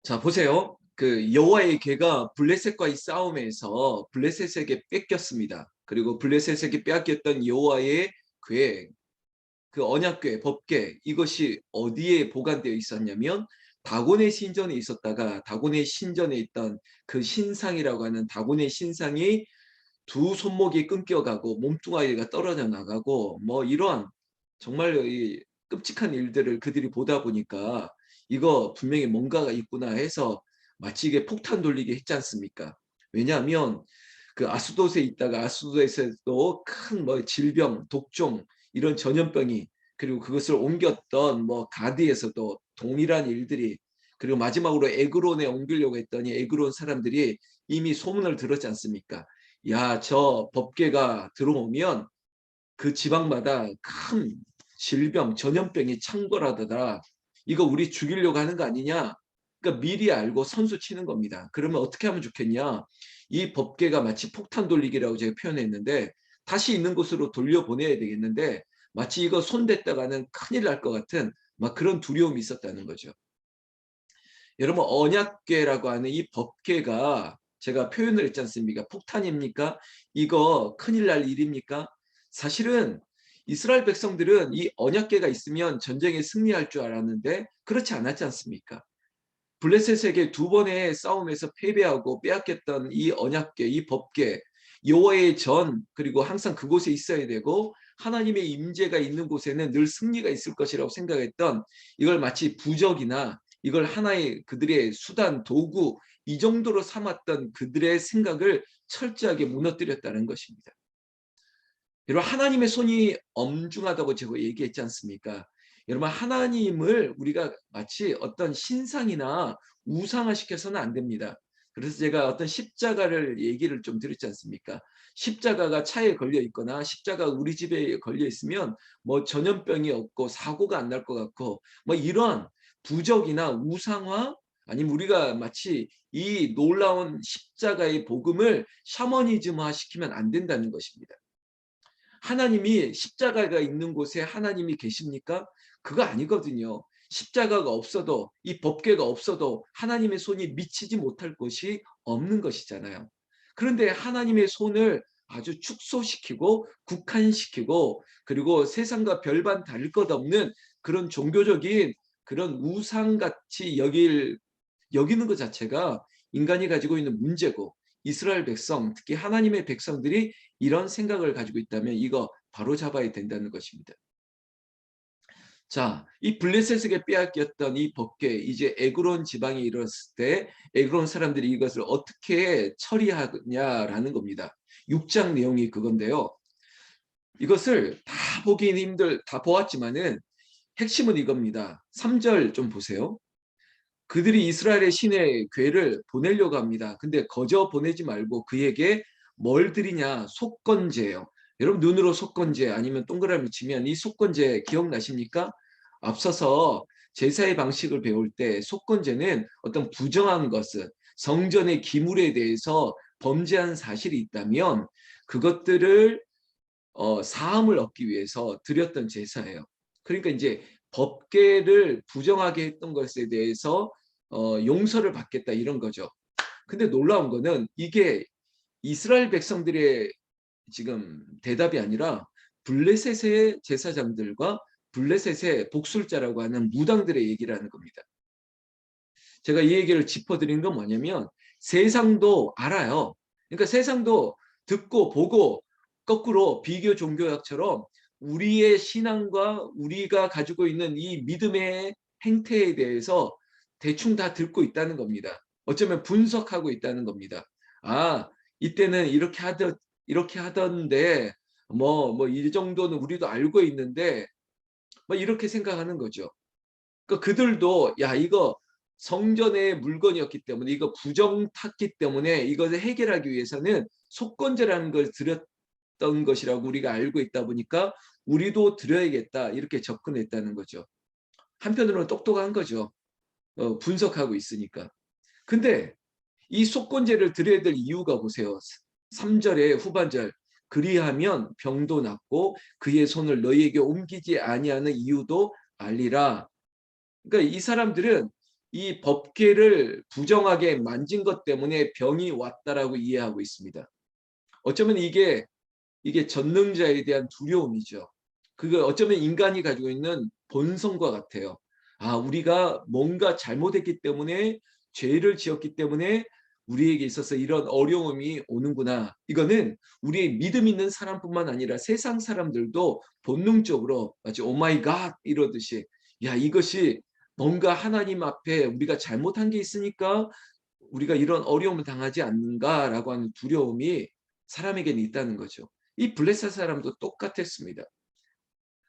자, 보세요. 그 여호와의 괴가 블레셋과의 싸움에서 블레셋에게 뺏겼습니다. 그리고 블레셋에게 빼앗겼던 여호와의 괴, 그 언약궤, 법궤, 이것이 어디에 보관되어 있었냐면 다곤의 신전에 있었다가 다곤의 신전에 있던 그 신상이라고 하는 다곤의 신상이 두 손목이 끊겨가고 몸뚱아리가 떨어져 나가고 뭐 이러한 정말 이 끔찍한 일들을 그들이 보다 보니까 이거 분명히 뭔가가 있구나 해서 마치 이게 폭탄 돌리기 했지 않습니까? 왜냐하면 그 아수도스에 있다가 아수도스에서도 큰 뭐 질병, 독종 이런 전염병이, 그리고 그것을 옮겼던 뭐 가드에서도 동일한 일들이, 그리고 마지막으로 에그론에 옮기려고 했더니 에그론 사람들이 이미 소문을 들었지 않습니까? 야, 저 법궤가 들어오면 그 지방마다 큰 질병, 전염병이 창궐하더라. 이거 우리 죽이려고 하는 거 아니냐? 그러니까 미리 알고 선수 치는 겁니다. 그러면 어떻게 하면 좋겠냐? 이 법궤가 마치 폭탄 돌리기라고 제가 표현했는데 다시 있는 곳으로 돌려보내야 되겠는데 마치 이거 손댔다가는 큰일 날 것 같은 막 그런 두려움이 있었다는 거죠. 여러분, 언약궤라고 하는 이 법궤가 제가 표현을 했지 않습니까? 폭탄입니까? 이거 큰일 날 일입니까? 사실은 이스라엘 백성들은 이 언약궤가 있으면 전쟁에 승리할 줄 알았는데 그렇지 않았지 않습니까? 블레셋에게 두 번의 싸움에서 패배하고 빼앗겼던 이 언약궤, 이 법궤, 여호와의 전, 그리고 항상 그곳에 있어야 되고 하나님의 임재가 있는 곳에는 늘 승리가 있을 것이라고 생각했던, 이걸 마치 부적이나 이걸 하나의 그들의 수단, 도구 이 정도로 삼았던 그들의 생각을 철저하게 무너뜨렸다는 것입니다. 여러분, 하나님의 손이 엄중하다고 제가 얘기했지 않습니까? 여러분, 하나님을 우리가 마치 어떤 신상이나 우상화시켜서는 안 됩니다. 그래서 제가 어떤 십자가를 얘기를 좀 드렸지 않습니까? 십자가가 차에 걸려 있거나 십자가가 우리 집에 걸려 있으면 뭐 전염병이 없고 사고가 안 날 것 같고 뭐 이런 부적이나 우상화, 아니면 우리가 마치 이 놀라운 십자가의 복음을 샤머니즘화 시키면 안 된다는 것입니다. 하나님이 십자가가 있는 곳에 하나님이 계십니까? 그거 아니거든요. 십자가가 없어도, 이 법궤가 없어도 하나님의 손이 미치지 못할 곳이 없는 것이잖아요. 그런데 하나님의 손을 아주 축소시키고 국한시키고 그리고 세상과 별반 다를 것 없는 그런 종교적인 그런 우상같이 여기는 것 자체가 인간이 가지고 있는 문제고, 이스라엘 백성, 특히 하나님의 백성들이 이런 생각을 가지고 있다면 이거 바로 잡아야 된다는 것입니다. 자, 이 블레셋에게 빼앗겼던 이 법궤, 이제 에그론 지방에 이르렀을 때 에그론 사람들이 이것을 어떻게 처리하냐라는 겁니다. 6장 내용이 그건데요. 이것을 다 보긴 다 보았지만은 핵심은 이겁니다. 3절 좀 보세요. 그들이 이스라엘의 신의 궤를 보내려고 합니다. 근데 거저 보내지 말고 그에게 뭘 드리냐? 속건제예요. 여러분, 눈으로 속건제 아니면 동그라미 치면 이 속건제 기억나십니까? 앞서서 제사의 방식을 배울 때 속건제는 어떤 부정한 것을, 성전의 기물에 대해서 범죄한 사실이 있다면 그것들을 사함을 얻기 위해서 드렸던 제사예요. 그러니까 이제 법계를 부정하게 했던 것에 대해서 용서를 받겠다 이런 거죠. 근데 놀라운 거는 이게 이스라엘 백성들의 지금 대답이 아니라 블레셋의 제사장들과 블레셋의 복술자라고 하는 무당들의 얘기를 하는 겁니다. 제가 이 얘기를 짚어드린 건 뭐냐면 세상도 알아요. 그러니까 세상도 듣고 보고 거꾸로 비교 종교학처럼 우리의 신앙과 우리가 가지고 있는 이 믿음의 행태에 대해서 대충 다 듣고 있다는 겁니다. 어쩌면 분석하고 있다는 겁니다. 아, 이때는 이렇게 하던데 뭐 이 정도는 우리도 알고 있는데 뭐 이렇게 생각하는 거죠. 그러니까 그들도 야, 이거 성전의 물건이었기 때문에 이거 부정 탔기 때문에 이것을 해결하기 위해서는 속건제라는 걸 드렸던 것이라고 우리가 알고 있다 보니까 우리도 드려야겠다 이렇게 접근했다는 거죠. 한편으로는 똑똑한 거죠. 분석하고 있으니까. 근데 이 속건제를 드려야 될 이유가 보세요. 3절의 후반절. 그리하면 병도 낫고 그의 손을 너희에게 옮기지 아니하는 이유도 알리라. 그러니까 이 사람들은 이 법궤를 부정하게 만진 것 때문에 병이 왔다라고 이해하고 있습니다. 어쩌면 이게 전능자에 대한 두려움이죠. 그거 어쩌면 인간이 가지고 있는 본성과 같아요. 아, 우리가 뭔가 잘못했기 때문에 죄를 지었기 때문에 우리에게 있어서 이런 어려움이 오는구나. 이거는 우리의 믿음 있는 사람뿐만 아니라 세상 사람들도 본능적으로 마치 오마이 갓 이러듯이 야, 이것이 뭔가 하나님 앞에 우리가 잘못한 게 있으니까 우리가 이런 어려움을 당하지 않는가라고 하는 두려움이 사람에게는 있다는 거죠. 이 블레셋 사람도 똑같았습니다.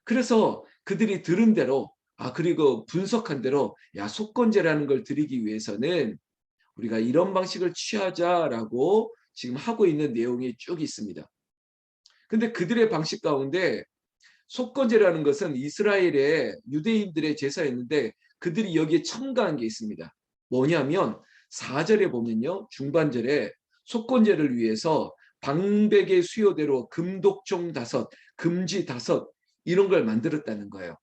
그래서 그들이 들은 대로 그리고 분석한 대로 야, 속건제라는 걸 드리기 위해서는 우리가 이런 방식을 취하자라고 지금 하고 있는 내용이 쭉 있습니다. 근데 그들의 방식 가운데 속건제라는 것은 이스라엘의 유대인들의 제사였는데 그들이 여기에 첨가한 게 있습니다. 뭐냐면 4절에 보면요. 중반절에 속건제를 위해서 방백의 수요대로 금독종 5, 금지 5 이런 걸 만들었다는 거예요.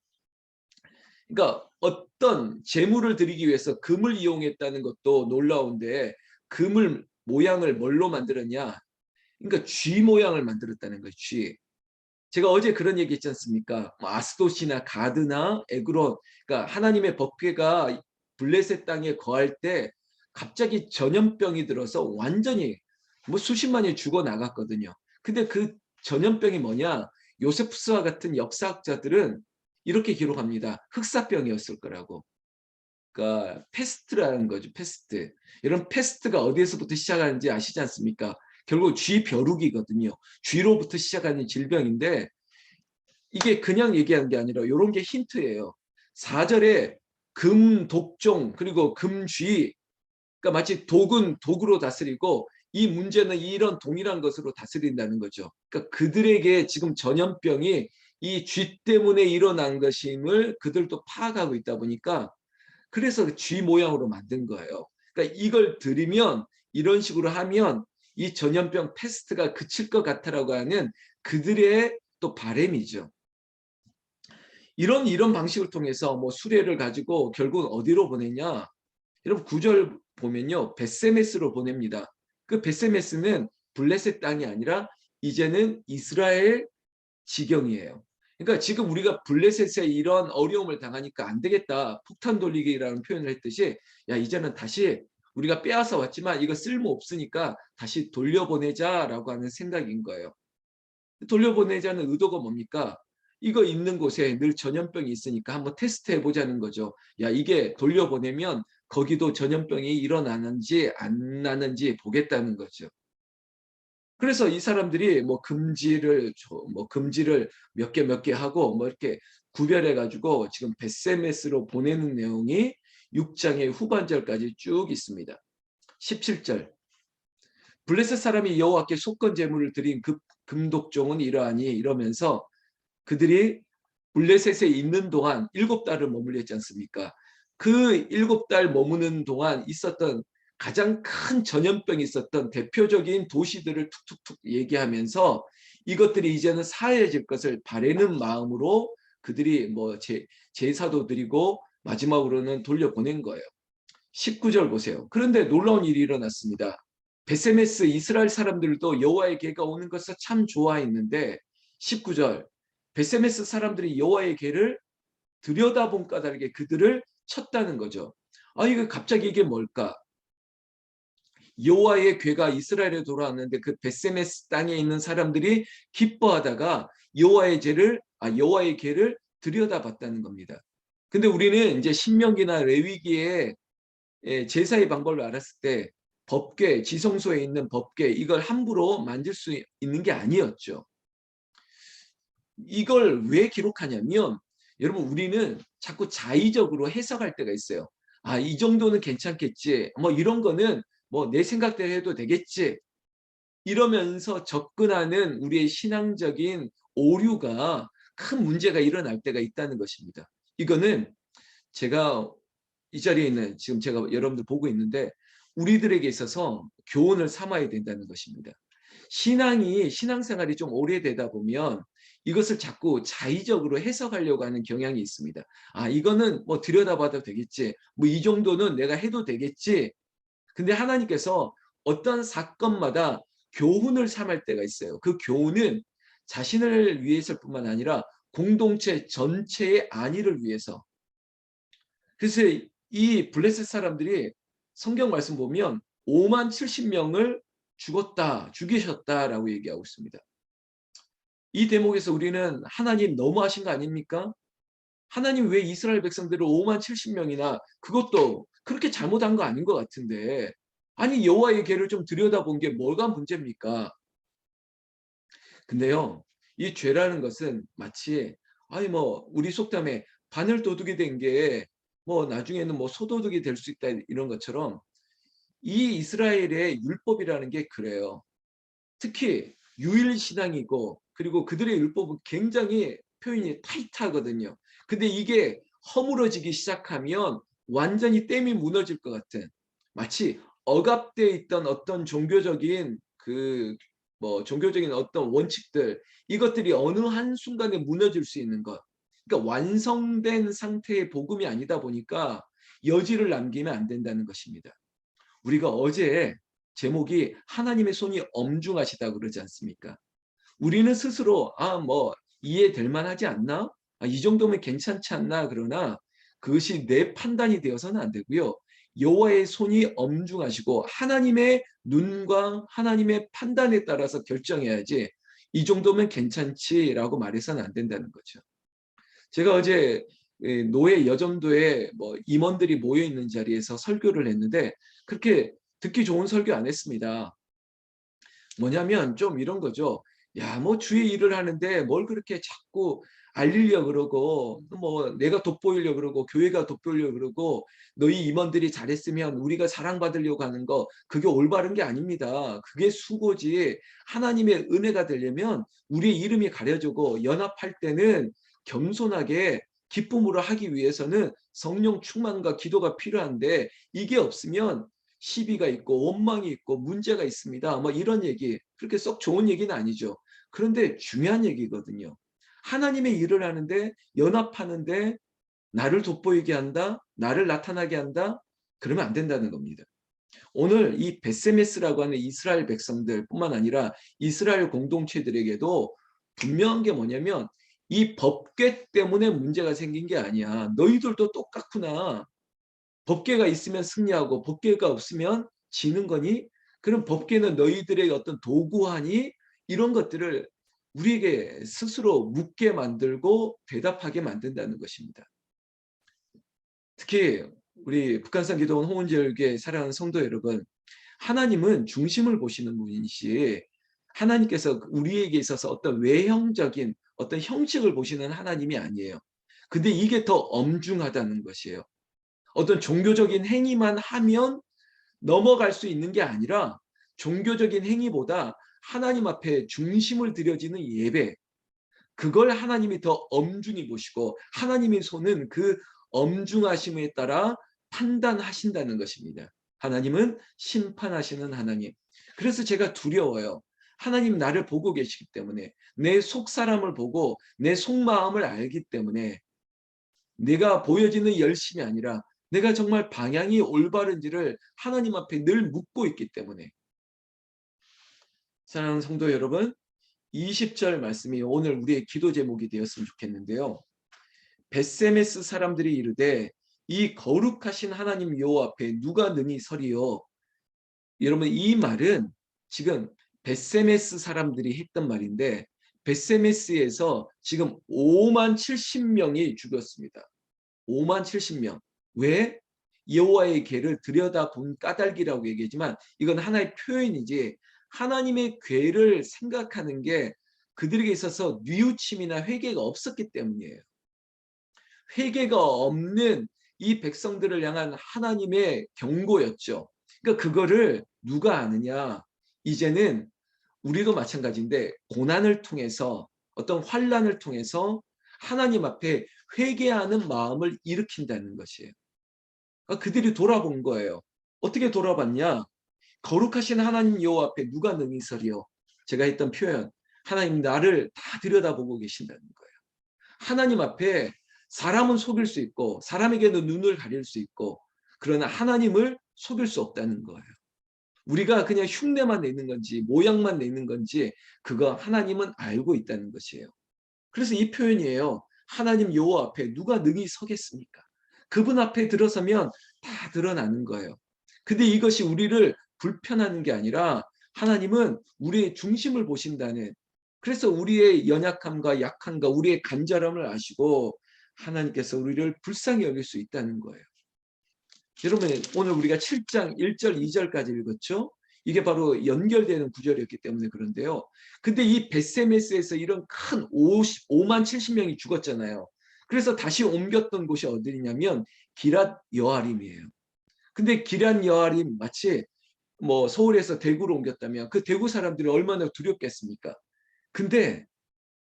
그러니까 어떤 제물을 드리기 위해서 금을 이용했다는 것도 놀라운데 금을 모양을 뭘로 만들었냐? 그러니까 쥐 모양을 만들었다는 거예요. 쥐. 제가 어제 그런 얘기 했지 않습니까? 뭐 아스돗이나 가드나 에그론, 그러니까 하나님의 법궤가 블레셋 땅에 거할 때 갑자기 전염병이 들어서 완전히 뭐 수십만이 죽어 나갔거든요. 근데 그 전염병이 뭐냐? 요세푸스와 같은 역사학자들은 이렇게 기록합니다. 흑사병이었을 거라고. 그러니까 페스트라는 거죠. 페스트. 이런 페스트가 어디에서부터 시작하는지 아시지 않습니까? 결국 쥐벼룩이거든요. 쥐로부터 시작하는 질병인데 이게 그냥 얘기하는 게 아니라 이런 게 힌트예요. 4절에 금, 독종, 그리고 금쥐. 그러니까 마치 독은 독으로 다스리고 이 문제는 이런 동일한 것으로 다스린다는 거죠. 그러니까 그들에게 지금 전염병이 이 쥐 때문에 일어난 것임을 그들도 파악하고 있다 보니까 그래서 쥐 모양으로 만든 거예요. 그러니까 이걸 들이면 이런 식으로 하면 이 전염병 패스트가 그칠 것 같다라고 하는 그들의 또 바램이죠. 이런 방식을 통해서 뭐 수레를 가지고 결국 어디로 보내냐? 여러분 9절 보면요. 벳세메스로 보냅니다. 그 벳세메스는 블레셋 땅이 아니라 이제는 이스라엘 지경이에요. 그러니까 지금 우리가 블레셋에 이런 어려움을 당하니까 안 되겠다. 폭탄 돌리기라는 표현을 했듯이 야, 이제는 다시 우리가 빼앗아 왔지만 이거 쓸모 없으니까 다시 돌려보내자라고 하는 생각인 거예요. 돌려보내자는 의도가 뭡니까? 이거 있는 곳에 늘 전염병이 있으니까 한번 테스트 해보자는 거죠. 야, 이게 돌려보내면 거기도 전염병이 일어나는지 안 나는지 보겠다는 거죠. 그래서 이 사람들이 뭐 금지를 몇 개 하고 뭐 이렇게 구별해 가지고 지금 벳세메스로 보내는 내용이 6장의 후반절까지 쭉 있습니다. 17절. 블레셋 사람이 여호와께 속건 제물을 드린 그 금독종은 이러하니 이러면서 그들이 블레셋에 있는 동안 7달을 머물렀지 않습니까? 그 7달 머무는 동안 있었던 가장 큰 전염병이 있었던 대표적인 도시들을 툭툭툭 얘기하면서 이것들이 이제는 사해질 것을 바라는 마음으로 그들이 뭐 제사도 드리고 마지막으로는 돌려보낸 거예요. 19절 보세요. 그런데 놀라운 일이 일어났습니다. 베세메스 이스라엘 사람들도 여호와의 궤가 오는 것을 참 좋아했는데 19절 베세메스 사람들이 여호와의 궤를 들여다본 까닭에 그들을 쳤다는 거죠. 이거 갑자기 이게 뭘까? 여호와의 궤가 이스라엘에 돌아왔는데 그 베세메스 땅에 있는 사람들이 기뻐하다가 여호와의 궤를 들여다봤다는 겁니다. 근데 우리는 이제 신명기나 레위기에 제사의 방법을 알았을 때 법궤, 지성소에 있는 법궤 이걸 함부로 만질 수 있는 게 아니었죠. 이걸 왜 기록하냐면 여러분 우리는 자꾸 자의적으로 해석할 때가 있어요. 이 정도는 괜찮겠지. 뭐 이런 거는 뭐 내 생각대로 해도 되겠지. 이러면서 접근하는 우리의 신앙적인 오류가 큰 문제가 일어날 때가 있다는 것입니다. 이거는 제가 이 자리에 있는 지금 제가 여러분들 보고 있는데 우리들에게 있어서 교훈을 삼아야 된다는 것입니다. 신앙생활이 좀 오래되다 보면 이것을 자꾸 자의적으로 해석하려고 하는 경향이 있습니다. 아, 이거는 뭐 들여다봐도 되겠지. 뭐 이 정도는 내가 해도 되겠지. 근데 하나님께서 어떤 사건마다 교훈을 삼을 때가 있어요. 그 교훈은 자신을 위해서일 뿐만 아니라 공동체 전체의 안위를 위해서. 그래서 이 블레셋 사람들이 성경 말씀 보면 5만 70명을 죽이셨다라고 얘기하고 있습니다. 이 대목에서 우리는 하나님 너무하신 거 아닙니까? 하나님 왜 이스라엘 백성들을 5만 70명이나, 그것도 그렇게 잘못한 거 아닌 것 같은데, 아니 여호와의 궤를 좀 들여다본 게 뭐가 문제입니까? 근데요, 이 죄라는 것은 마치 아니 뭐 우리 속담에 바늘 도둑이 된 게 뭐 나중에는 뭐 소도둑이 될 수 있다 이런 것처럼 이 이스라엘의 율법이라는 게 그래요. 특히 유일 신앙이고 그리고 그들의 율법은 굉장히 표현이 타이트하거든요. 근데 이게 허물어지기 시작하면 완전히 댐이 무너질 것 같은, 마치 억압돼 있던 어떤 종교적인 종교적인 어떤 원칙들, 이것들이 어느 한순간에 무너질 수 있는 것. 그러니까 완성된 상태의 복음이 아니다 보니까 여지를 남기면 안 된다는 것입니다. 우리가 어제 제목이 하나님의 손이 엄중하시다고 그러지 않습니까? 우리는 스스로 뭐 이해될 만하지 않나? 이 정도면 괜찮지 않나? 그러나 그것이 내 판단이 되어서는 안 되고요. 여호와의 손이 엄중하시고 하나님의 눈과 하나님의 판단에 따라서 결정해야지 이 정도면 괜찮지라고 말해서는 안 된다는 거죠. 제가 어제 노예 여점도에 뭐 임원들이 모여 있는 자리에서 설교를 했는데 그렇게 듣기 좋은 설교 안 했습니다. 뭐냐면 좀 이런 거죠. 야, 뭐 주의 일을 하는데 뭘 그렇게 자꾸 알리려 그러고, 뭐 내가 돋보이려 그러고, 교회가 돋보이려 그러고, 너희 임원들이 잘했으면 우리가 사랑받으려고 하는 거, 그게 올바른 게 아닙니다. 그게 수고지. 하나님의 은혜가 되려면 우리의 이름이 가려지고 연합할 때는 겸손하게 기쁨으로 하기 위해서는 성령 충만과 기도가 필요한데, 이게 없으면 시비가 있고 원망이 있고 문제가 있습니다. 뭐 이런 얘기, 그렇게 썩 좋은 얘기는 아니죠. 그런데 중요한 얘기거든요. 하나님의 일을 하는데, 연합하는데 나를 돋보이게 한다, 나를 나타나게 한다, 그러면 안 된다는 겁니다. 오늘 이 베세메스라고 하는 이스라엘 백성들뿐만 아니라 이스라엘 공동체들에게도 분명한 게 뭐냐면, 이 법궤 때문에 문제가 생긴 게 아니야. 너희들도 똑같구나. 법궤가 있으면 승리하고 법궤가 없으면 지는 거니? 그럼 법궤는 너희들의 어떤 도구하니? 이런 것들을 우리에게 스스로 묻게 만들고 대답하게 만든다는 것입니다. 특히 우리 북한산 기도원 홍은절교회 사랑하는 성도 여러분, 하나님은 중심을 보시는 분이시, 하나님께서 우리에게 있어서 어떤 외형적인 어떤 형식을 보시는 하나님이 아니에요. 근데 이게 더 엄중하다는 것이에요. 어떤 종교적인 행위만 하면 넘어갈 수 있는 게 아니라 종교적인 행위보다 하나님 앞에 중심을 들여지는 예배, 그걸 하나님이 더 엄중히 보시고 하나님의 손은 그 엄중하심에 따라 판단하신다는 것입니다. 하나님은 심판하시는 하나님. 그래서 제가 두려워요. 하나님 나를 보고 계시기 때문에, 내 속사람을 보고 내 속마음을 알기 때문에 내가 보여지는 열심이 아니라 내가 정말 방향이 올바른지를 하나님 앞에 늘 묻고 있기 때문에. 사랑하는 성도 여러분, 20절 말씀이 오늘 우리의 기도 제목이 되었으면 좋겠는데요. 벳세메스 사람들이 이르되 이 거룩하신 하나님 여호와 앞에 누가 능히 서리요. 여러분, 이 말은 지금 벳세메스 사람들이 했던 말인데, 벳세메스에서 지금 5만 70명이 죽었습니다. 5만 70명. 왜? 여호와의 궤를 들여다본 까닭이라고 얘기하지만 이건 하나의 표현이지, 하나님의 궤를 생각하는 게 그들에게 있어서 뉘우침이나 회개가 없었기 때문이에요. 회개가 없는 이 백성들을 향한 하나님의 경고였죠. 그러니까 그거를 누가 아느냐? 이제는 우리도 마찬가지인데 고난을 통해서, 어떤 환난을 통해서 하나님 앞에 회개하는 마음을 일으킨다는 것이에요. 그러니까 그들이 돌아본 거예요. 어떻게 돌아봤냐? 거룩하신 하나님 여호와 앞에 누가 능히 서리요? 제가 했던 표현, 하나님 나를 다 들여다보고 계신다는 거예요. 하나님 앞에 사람은 속일 수 있고 사람에게는 눈을 가릴 수 있고 그러나 하나님을 속일 수 없다는 거예요. 우리가 그냥 흉내만 내는 건지 모양만 내는 건지 그거 하나님은 알고 있다는 것이에요. 그래서 이 표현이에요. 하나님 여호와 앞에 누가 능히 서겠습니까? 그분 앞에 들어서면 다 드러나는 거예요. 근데 이것이 우리를 불편하는 게 아니라 하나님은 우리의 중심을 보신다는, 그래서 우리의 연약함과 약함과 우리의 간절함을 아시고 하나님께서 우리를 불쌍히 여길 수 있다는 거예요. 여러분 오늘 우리가 7장 1절 2절까지 읽었죠. 이게 바로 연결되는 구절이었기 때문에 그런데요. 근데 이 벳세메스에서 이런 큰 5만 70명이 죽었잖아요. 그래서 다시 옮겼던 곳이 어디냐면 기랏 여아림이에요. 근데 기랏 여아림 마치 뭐 서울에서 대구로 옮겼다면 그 대구 사람들이 얼마나 두렵겠습니까? 근데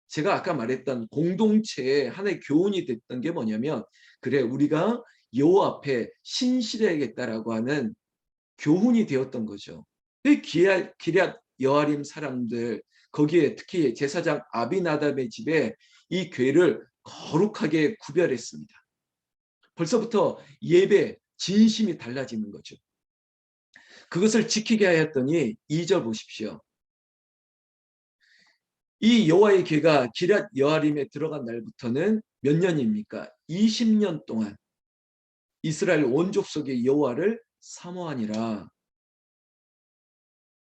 제가 아까 말했던 공동체의 하나의 교훈이 됐던 게 뭐냐면, 그래 우리가 여호와 앞에 신실해야겠다라고 하는 교훈이 되었던 거죠. 기럇 여아림 사람들 거기에 특히 제사장 아비나답의 집에 이 궤를 거룩하게 구별했습니다. 벌써부터 예배 진심이 달라지는 거죠. 그것을 지키게 하였더니 2절 보십시오. 이 여호와의 궤가 기럇 여아림에 들어간 날부터는 몇 년입니까? 20년 동안 이스라엘 온 족속의 여호와를 사모하니라.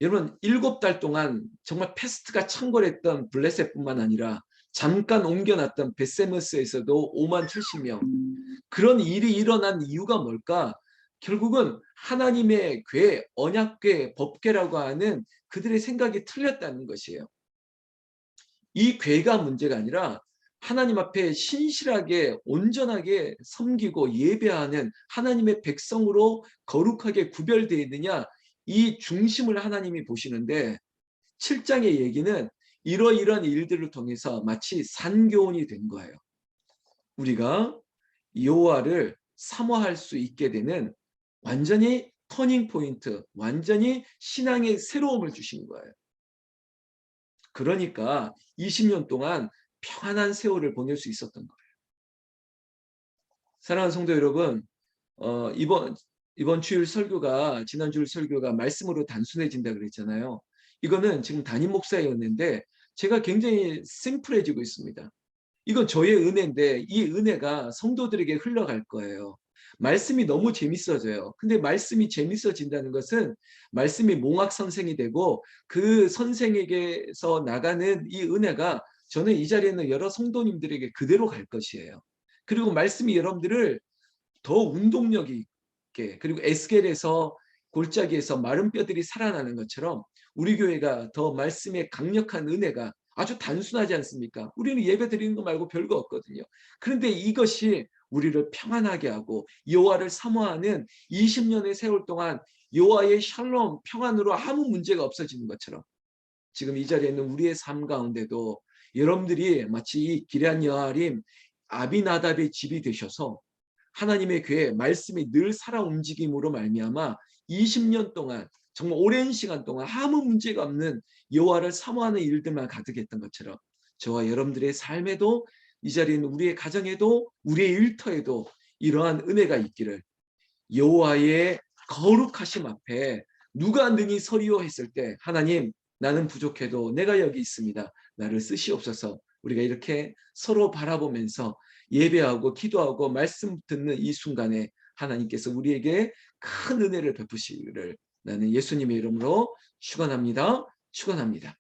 여러분 7달 동안 정말 패스트가 창궐했던 블레셋뿐만 아니라 잠깐 옮겨놨던 벳세메스에서도 5만 70명, 그런 일이 일어난 이유가 뭘까? 결국은 하나님의 궤, 언약궤, 법궤라고 하는 그들의 생각이 틀렸다는 것이에요. 이 궤가 문제가 아니라 하나님 앞에 신실하게 온전하게 섬기고 예배하는 하나님의 백성으로 거룩하게 구별되어 있느냐, 이 중심을 하나님이 보시는데 7장의 얘기는 이러이러한 일들을 통해서 마치 산교훈이 된 거예요. 우리가 여호와를 사모할 수 있게 되는 완전히 터닝 포인트, 완전히 신앙의 새로움을 주신 거예요. 그러니까 20년 동안 평안한 세월을 보낼 수 있었던 거예요. 사랑하는 성도 여러분, 이번 주일 설교가, 지난 주일 설교가 말씀으로 단순해진다 그랬잖아요. 이거는 지금 담임 목사였는데 제가 굉장히 심플해지고 있습니다. 이건 저의 은혜인데 이 은혜가 성도들에게 흘러갈 거예요. 말씀이 너무 재밌어져요. 근데 말씀이 재밌어진다는 것은 말씀이 몽학 선생이 되고 그 선생에게서 나가는 이 은혜가 저는 이 자리에 있는 여러 성도님들에게 그대로 갈 것이에요. 그리고 말씀이 여러분들을 더 운동력 있게, 그리고 에스겔에서 골짜기에서 마른 뼈들이 살아나는 것처럼 우리 교회가 더 말씀의 강력한 은혜가, 아주 단순하지 않습니까? 우리는 예배 드리는 거 말고 별거 없거든요. 그런데 이것이 우리를 평안하게 하고 여호와를 사모하는 20년의 세월 동안 여호와의 샬롬, 평안으로 아무 문제가 없어지는 것처럼 지금 이 자리에 있는 우리의 삶 가운데도 여러분들이 마치 이 기럇 여아림 아비나답의 집이 되셔서 하나님의 궤 말씀이 늘 살아 움직임으로 말미암아 20년 동안 정말 오랜 시간 동안 아무 문제가 없는 여호와를 사모하는 일들만 가득했던 것처럼 저와 여러분들의 삶에도, 이 자리에 있는 우리의 가정에도, 우리의 일터에도 이러한 은혜가 있기를, 여호와의 거룩하심 앞에 누가 능히 서리오 했을 때 하나님 나는 부족해도 내가 여기 있습니다. 나를 쓰시옵소서. 우리가 이렇게 서로 바라보면서 예배하고 기도하고 말씀 듣는 이 순간에 하나님께서 우리에게 큰 은혜를 베푸시기를 나는 예수님의 이름으로 축원합니다. 축원합니다.